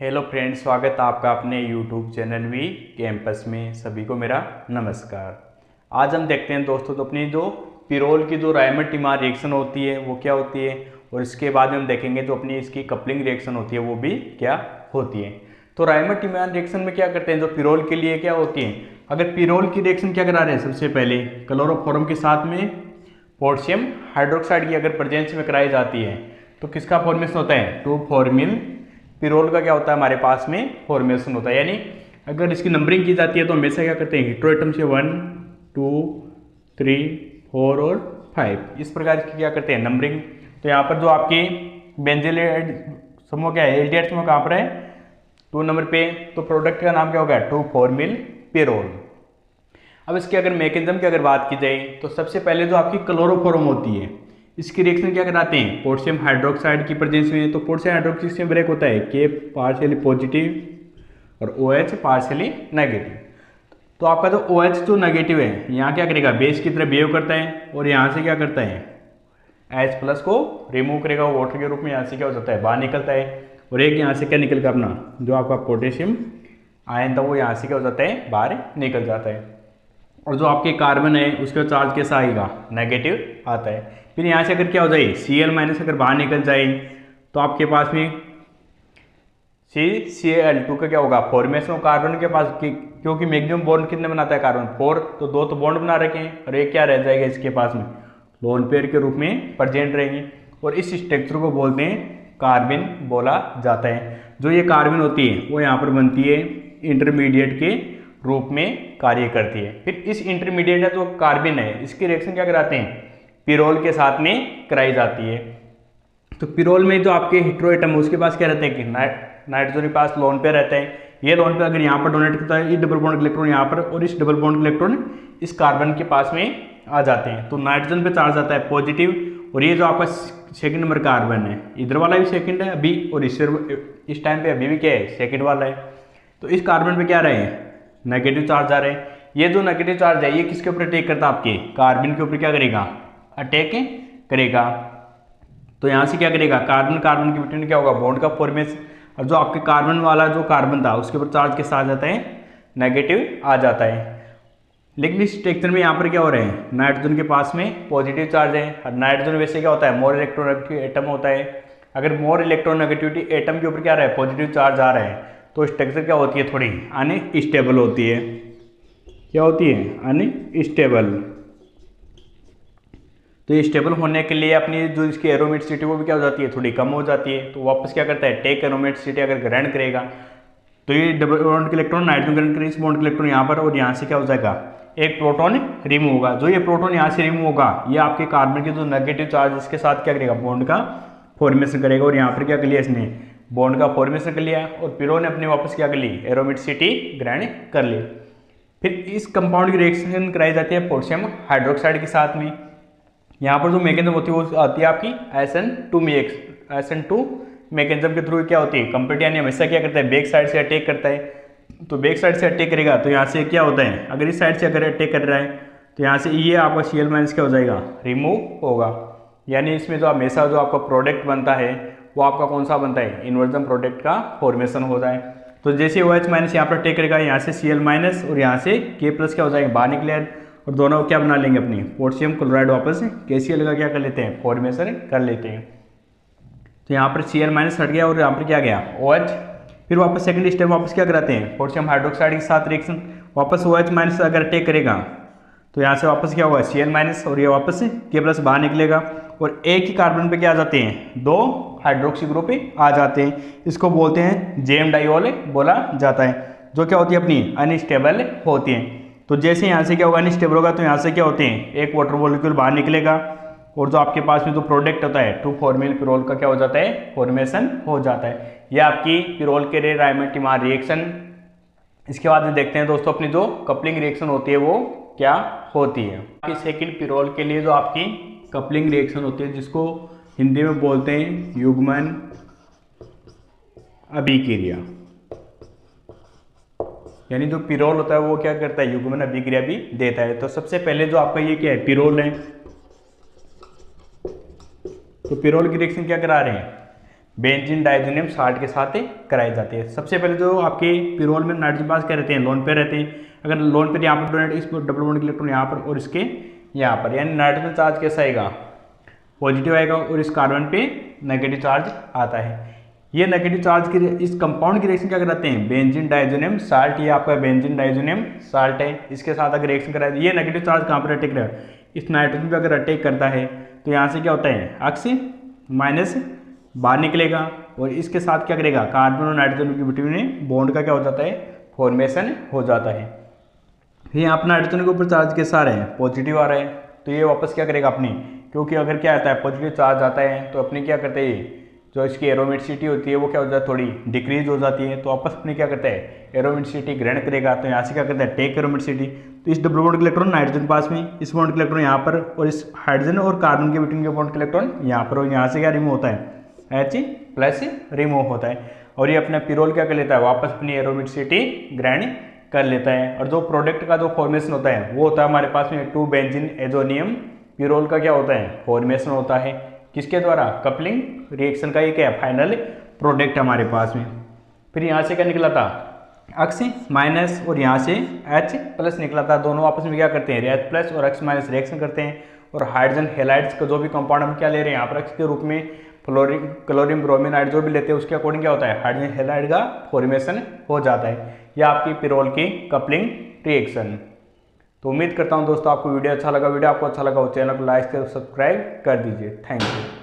Hello friends, स्वागत है आपका अपने यूट्यूब चैनल वी कैंपस में। सभी को मेरा नमस्कार। आज हम देखते हैं दोस्तों तो अपनी जो पिरोल की जो रायमंड-टिमार रिएक्शन होती है वो क्या होती है, और इसके बाद हम देखेंगे जो अपनी इसकी कपलिंग रिएक्शन होती है वो भी क्या होती है। तो रायमंड-टिमार रिएक्शन में क्या करते हैं, जो पिरोल के लिए क्या होती है, अगर पिरोल की रिएक्शन क्या करा रहे हैं, सबसे पहले क्लोरोफॉर्म के साथ में पोटेशियम हाइड्रोक्साइड की अगर प्रेजेंस में कराई जाती है तो किसका फॉर्मेशन होता है, 2,4-मिल पिरोल का क्या होता है हमारे पास में फॉर्मेशन होता है। यानी अगर इसकी नंबरिंग की जाती है तो हमेशा क्या करते हैं, हेटेरोएटम से 1, 2, 3, 4 और 5 इस प्रकार की क्या करते हैं नंबरिंग। तो यहाँ पर जो आपकी बेंजील समूह क्या है, एल्डिहाइड समूह कहाँ पर है, 2 नंबर पे। तो प्रोडक्ट का नाम क्या होगा, 2,4-मिल पिरोल। अब इसके अगर मैकेनिज्म की अगर बात की जाए तो सबसे पहले जो आपकी क्लोरोफॉर्म होती है इसकी रिएक्शन क्या कराते हैं, पोटेशियम हाइड्रोक्साइड की प्रेजेंस में। तो पोटेशियम हाइड्रोक्साइड से ब्रेक होता है के पार्शियली पॉजिटिव और OH पार्शियली नेगेटिव। तो आपका जो OH जो नेगेटिव है यहाँ क्या करेगा, बेस की तरह बिहेव करता है और यहाँ से क्या करता है, H+ को रिमूव करेगा वाटर के रूप में, यहाँ से क्या हो जाता है, बाहर निकलता है। और एक यहाँ से क्या निकल गया, अपना जो आपका पोटेशियम आयन था वो यहाँ से क्या हो जाता है, बाहर निकल जाता है। और जो आपके कार्बन है उसका चार्ज कैसा आएगा, नेगेटिव आता है। फिर यहाँ से अगर क्या हो जाए, Cl- अगर बाहर निकल जाए तो आपके पास में CCl2 का क्या होगा, फॉर्मेशन कार्बन के पास क्योंकि मैक्सिमम बॉन्ड कितने बनाता है कार्बन, 4, तो 2 तो बॉन्ड बना रखे हैं और एक क्या रह जाएगा इसके पास में, लोन पेयर के रूप में प्रेजेंट रहेंगे। और इस स्ट्रक्चर को बोलते हैं कार्बन बोला जाता है। जो ये कार्बन होती है वो यहाँ पर बनती है इंटरमीडिएट के रूप में कार्य करती है। फिर इस इंटरमीडिएट का जो कार्बन है इसकी रिएक्शन क्या कराते हैं, पिरोल के साथ में कराई जाती है। तो पिरोल में जो आपके हेटेरोएटम है उसके पास क्या रहता है कि नाइट्रोजन के पास लोन पेयर रहता है। ये लोन पेयर अगर यहाँ पर डोनेट करता है, ये डबल बॉन्ड इलेक्ट्रॉन यहाँ पर और इस डबल बॉन्ड इलेक्ट्रॉन इस कार्बन के पास में आ जाते हैं। तो नाइट्रोजन पे चार्ज आता है पॉजिटिव, और ये जो आपका सेकंड नंबर कार्बन है, इधर वाला भी सेकंड है अभी, और इस टाइम पे अभी भी क्या है, सेकंड वाला है। तो इस कार्बन पे क्या रहे, नेगेटिव चार्ज आ रहे हैं। ये जो नेगेटिव चार्ज है ये किसके ऊपर अटैक करता है, आपके कार्बन के ऊपर क्या करेगा, अटैक करेगा। तो यहाँ से क्या करेगा, कार्बन कार्बन के बिटवीन क्या होगा, बॉन्ड का फॉर्मेशन। और जो आपके कार्बन वाला जो कार्बन था उसके ऊपर चार्ज के साथ जाता है, नेगेटिव आ जाता है। लेकिन इस स्ट्रक्चर में यहाँ पर क्या हो रहे हैं, नाइट्रोजन के पास में पॉजिटिव चार्ज है। और नाइट्रोजन वैसे क्या होता है, मोर इलेक्ट्रोनेगेटिव एटम होता है। अगर मोर इलेक्ट्रोनेगेटिविटी एटम के ऊपर क्या आ रहा है, पॉजिटिव चार्ज आ रहा है, तो स्ट्रक्चर क्या होती है, थोड़ी अनस्टेबल होती है। क्या होती है, अनस्टेबल। तो ये स्टेबल होने के लिए अपनी जो इसकी एरोमेटिसिटी वो भी क्या हो जाती है, थोड़ी कम हो जाती है। तो वापस क्या करता है, टेक एरोमेटिसिटी अगर ग्रहण करेगा तो ये डबल बॉन्ड के इलेक्ट्रॉन नाइट्रोजन ग्रहण करेगा, इस बॉन्ड के इलेक्ट्रॉन यहाँ पर, और यहाँ से क्या हो जाएगा, एक प्रोटॉन रिमूव होगा। जो ये प्रोटॉन यहाँ से रिमूव होगा ये आपके कार्बन के जो नेगेटिव चार्ज इसके साथ क्या करेगा, बॉन्ड का फॉर्मेशन करेगा। और यहाँ पर क्या कर लिया इसने, बॉन्ड का फॉर्मेशन कर लिया, और पिरोल ने अपने वापस क्या कर ली, एरोमेटिसिटी ग्रहण कर ली। फिर इस कंपाउंड की रिएक्शन कराई जाती है पोटेशियम हाइड्रोक्साइड के साथ में। यहाँ पर जो मैकेनिज्म होती है वो आती है आपकी SN2 मैकेनिज्म के थ्रू क्या होती है, कंप्लीट, यानी हमेशा क्या करता है, बैक साइड से अटैक करता है। तो बैक साइड से अटैक करेगा तो यहाँ से क्या होता है, अगर इस साइड से अगर अटैक कर रहा है तो यहाँ से ये आपका Cl- क्या हो जाएगा, रिमूव होगा। यानी इसमें जो हमेशा जो आपका प्रोडक्ट बनता है वो आपका कौन सा बनता है, इन्वर्जन प्रोडक्ट का फॉर्मेशन होता है। तो जैसे OH- यहाँ पर अटैक करेगा, यहाँ से Cl- और यहाँ से K+ क्या हो जाएगा, बाहर निकले, और दोनों क्या बना लेंगे, अपनी पोटेशियम क्लोराइड वापस KCl का क्या कर लेते हैं, फॉर्मेशन कर लेते हैं। तो यहाँ पर Cl- हट गया और यहाँ पर क्या गया, OH। फिर वापस सेकंड स्टेप वापस क्या कराते हैं, पोटेशियम हाइड्रोक्साइड के साथ रिएक्शन, वापस OH- अगर अटैक करेगा तो यहाँ से वापस क्या होगा, Cl- और ये वापस K+ बाहर निकलेगा, और एक ही कार्बन पे क्या आ जाते हैं, 2 हाइड्रोक्सी ग्रुप आ जाते हैं। इसको बोलते हैं जेम डाइऑल बोला जाता है, जो क्या होती है, अपनी अनस्टेबल होती है। तो जैसे यहाँ से क्या होगा, अनस्टेबल होगा तो यहाँ से क्या होते हैं, एक वाटर मॉलिक्यूल बाहर निकलेगा, और जो आपके पास में जो प्रोडक्ट होता है 2,4-मिल पिरोल का क्या हो जाता है, फॉर्मेशन हो जाता है। यह आपकी पिरोल के लिए रायमंड-टिमार रिएक्शन। इसके बाद में देखते हैं दोस्तों अपनी जो कपलिंग रिएक्शन होती है वो क्या होती है। सेकेंड पिरोल के लिए जो आपकी कपलिंग रिएक्शन होती है जिसको हिंदी में बोलते हैं युग्मन अभिक्रिया, यानी जो पिरोल होता है वो क्या करता है, युग्मन अभिक्रिया भी देता है। तो सबसे पहले जो आपका ये क्या है, पिरोल है। तो पिरोल की रिएक्शन क्या करा रहे हैं, बेंजीन डाइजोनियम साल्ट के साथ कराई जाती है। सबसे पहले जो आपके पिरोल में नाइट्रोजन बास क्या रहते हैं, लोन पे रहते हैं। अगर लोन पे यहाँ पर डोनेट इस डबल बॉन्ड इलेक्ट्रॉन यहाँ पर और इसके यहाँ पर, यानी नाइट्रोजन चार्ज कैसा आएगा, पॉजिटिव आएगा और इस कार्बन पे नेगेटिव चार्ज आता है। ये नेगेटिव चार्ज की इस कंपाउंड की रिएक्शन क्या कराते हैं, बेंजीन डाइजोनियम साल्ट, ये आपका बेंजीन डाइजोनियम साल्ट है, इसके साथ अगर रिएक्शन कराए ये नेगेटिव चार्ज कहाँ पर अटैक रहा है, इस नाइट्रोजन पे अगर अटैक करता है तो यहाँ से क्या होता है, अक्स माइनस बाहर निकलेगा और इसके साथ क्या करेगा, कार्बन और नाइट्रोजन के बिटवीन बॉन्ड का क्या हो जाता है, फॉर्मेशन हो जाता है। फिर यहाँ पर नाइट्रोजन के ऊपर चार्ज कैसा आ रहा है, पॉजिटिव आ रहा है, तो ये वापस क्या करेगा अपनी, क्योंकि अगर क्या आता है पॉजिटिव चार्ज आता है तो अपनी क्या करते हैं, जो इसकी एरोमेटिसिटी होती है वो क्या हो जाती है, थोड़ी डिक्रीज हो जाती है, तो वापस अपने क्या करता है, एरोमेटिसिटी ग्रहण करेगा। तो यहाँ से क्या करता है, टेक एरोमेटिसिटी, तो इस डबल बॉन्ड के इलेक्ट्रॉन नाइट्रोजन पास में, इस बॉन्ड के इलेक्ट्रॉन यहाँ पर, और इस हाइड्रोजन और कार्बन के बिटवीन के बॉन्ड के इलेक्ट्रॉन यहाँ पर, और यहाँ से क्या रिमूव होता है, H प्लस रिमूव होता है, और ये अपना पिरोल क्या कर लेता है, वापस अपनी एरोमेटिसिटी ग्रहण कर लेता है। और जो प्रोडक्ट का जो फॉर्मेशन होता है वो होता है हमारे पास में 2 बेंजीन एजोनियम पिरोल का क्या होता है, फॉर्मेशन होता है, किसके द्वारा, कपलिंग रिएक्शन का ये क्या है, फाइनल प्रोडक्ट हमारे पास में। फिर यहाँ से क्या निकला था, अक्स माइनस और यहाँ से H प्लस निकला था, दोनों आपस में क्या करते हैं, H प्लस और X माइनस रिएक्शन करते हैं, और हाइड्रोजन हेलाइड्स का जो भी कंपाउंड हम क्या ले रहे हैं यहाँ पर X के रूप में, फ्लोरीन क्लोरीन ब्रोमीन आइड जो भी लेते हैं उसके अकॉर्डिंग क्या होता है, हाइड्रोजन हेलाइड का फॉर्मेशन हो जाता है। यह आपकी पिरोल की कपलिंग रिएक्शन। तो उम्मीद करता हूँ दोस्तों आपको वीडियो अच्छा लगा। वीडियो आपको अच्छा लगा हो चैनल को लाइक और सब्सक्राइब कर दीजिए। Thank you.